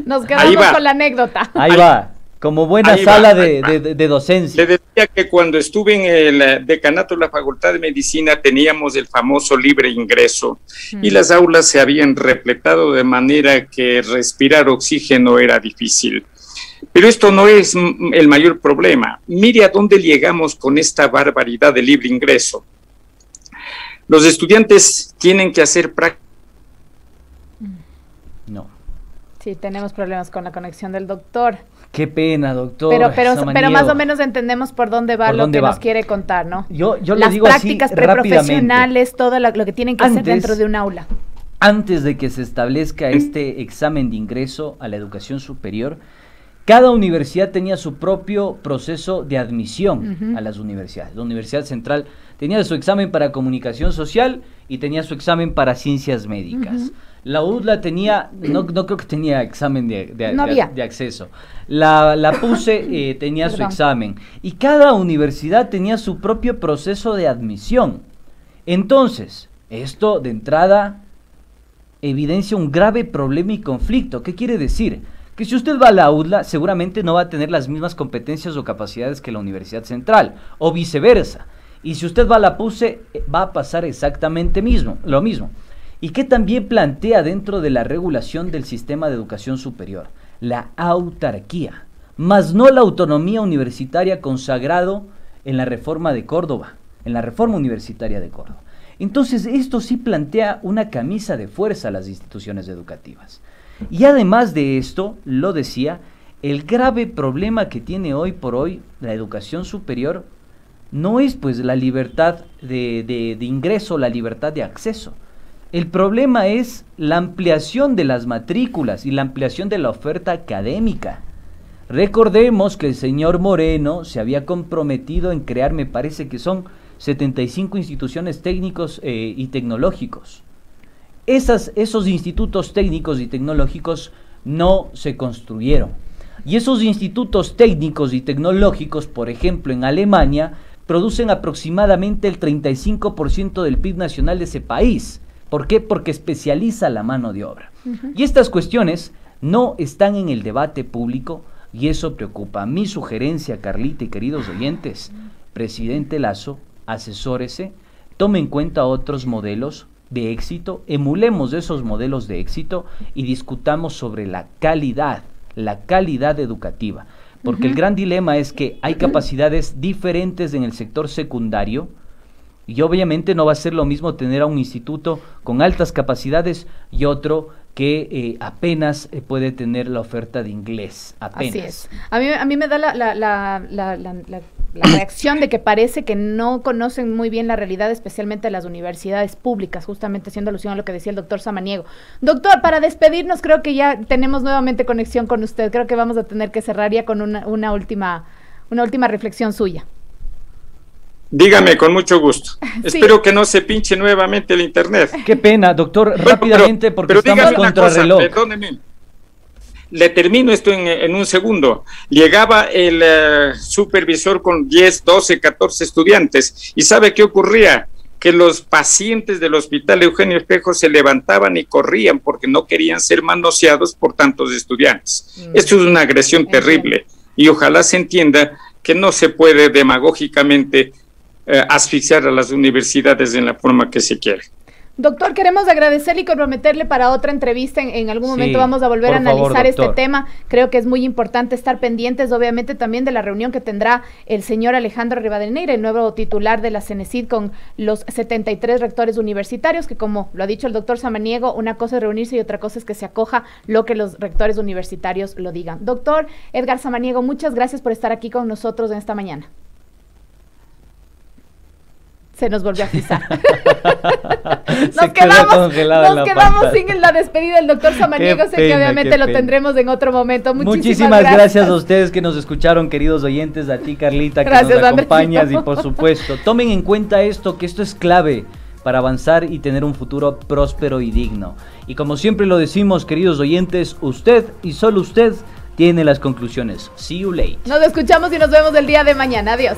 Nos quedamos con la anécdota.
Ahí va. Como buena sala de docencia.
Le decía que cuando estuve en el decanato de la Facultad de Medicina teníamos el famoso libre ingreso y las aulas se habían repletado de manera que respirar oxígeno era difícil. Pero esto no es el mayor problema. Mire a dónde llegamos con esta barbaridad de libre ingreso. Los estudiantes tienen que hacer prácticas.
No.
Sí, tenemos problemas con la conexión del doctor.
Qué pena, doctor.
Pero más o menos entendemos por dónde va lo que nos quiere contar, ¿no?
Yo
las
le digo
prácticas
así,
preprofesionales, todo lo que tienen que hacer dentro de un aula.
Antes de que se establezca este examen de ingreso a la educación superior, cada universidad tenía su propio proceso de admisión a las universidades. La Universidad Central tenía su examen para comunicación social y tenía su examen para ciencias médicas. La UDLA tenía, no creo que tenía examen de acceso. La PUCE tenía su examen. Y cada universidad tenía su propio proceso de admisión. Entonces, esto de entrada evidencia un grave problema y conflicto. ¿Qué quiere decir? Que si usted va a la UDLA, seguramente no va a tener las mismas competencias o capacidades que la Universidad Central, o viceversa. Y si usted va a la PUCE, va a pasar exactamente lo mismo. ¿Y qué también plantea dentro de la regulación del sistema de educación superior? La autarquía, más no la autonomía universitaria consagrado en la reforma de Córdoba, en la reforma universitaria de Córdoba. Entonces, esto sí plantea una camisa de fuerza a las instituciones educativas. Y además de esto, lo decía, el grave problema que tiene hoy por hoy la educación superior no es pues la libertad de ingreso, la libertad de acceso. El problema es la ampliación de las matrículas y la ampliación de la oferta académica. Recordemos que el señor Moreno se había comprometido en crear, me parece que son 75 instituciones técnicos y tecnológicos. Esos institutos técnicos y tecnológicos no se construyeron. Y esos institutos técnicos y tecnológicos, por ejemplo, en Alemania, producen aproximadamente el 35% del PIB nacional de ese país. ¿Por qué? Porque especializa la mano de obra. Y estas cuestiones no están en el debate público y eso preocupa. Mi sugerencia, Carlita y queridos oyentes, presidente Lasso, asesórese, tome en cuenta otros modelos de éxito, emulemos esos modelos de éxito y discutamos sobre la calidad educativa, porque el gran dilema es que hay capacidades diferentes en el sector secundario y obviamente no va a ser lo mismo tener a un instituto con altas capacidades y otro que apenas puede tener la oferta de inglés, apenas.
Así es. A mí me da la reacción de que parece que no conocen muy bien la realidad, especialmente las universidades públicas, justamente haciendo alusión a lo que decía el doctor Samaniego. Doctor, para despedirnos, creo que ya tenemos nuevamente conexión con usted. Creo que vamos a tener que cerrar ya con una última reflexión suya.
Dígame, con mucho gusto. Sí. Espero que no se pinche nuevamente el internet.
Qué pena, doctor, rápidamente, porque estamos contra reloj.
Perdóneme. Le termino esto en un segundo. Llegaba el supervisor con 10, 12, 14 estudiantes y ¿sabe qué ocurría? que los pacientes del Hospital Eugenio Espejo se levantaban y corrían porque no querían ser manoseados por tantos estudiantes. Esto es una agresión terrible y ojalá se entienda que no se puede demagógicamente asfixiar a las universidades en la forma que se quiere.
Doctor, queremos agradecerle y comprometerle para otra entrevista. En algún momento vamos a volver a analizar este tema. Creo que es muy importante estar pendientes, obviamente, también de la reunión que tendrá el señor Alejandro Rivadeneira, el nuevo titular de la CENESID, con los 73 rectores universitarios, que como lo ha dicho el doctor Samaniego, una cosa es reunirse y otra cosa es que se acoja lo que los rectores universitarios lo digan. Doctor Edgar Samaniego, muchas gracias por estar aquí con nosotros en esta mañana. Se nos volvió a frisar. Nos quedamos sin la despedida del doctor Samaniego, sé que obviamente lo tendremos en otro momento.
Muchísimas gracias a ustedes que nos escucharon, queridos oyentes, a ti Carlita, que gracias, nos acompañas, Andrés. Y por supuesto, tomen en cuenta esto, que esto es clave para avanzar y tener un futuro próspero y digno. Y como siempre lo decimos, queridos oyentes, usted y solo usted tiene las conclusiones. See you later.
Nos escuchamos y nos vemos el día de mañana. Adiós.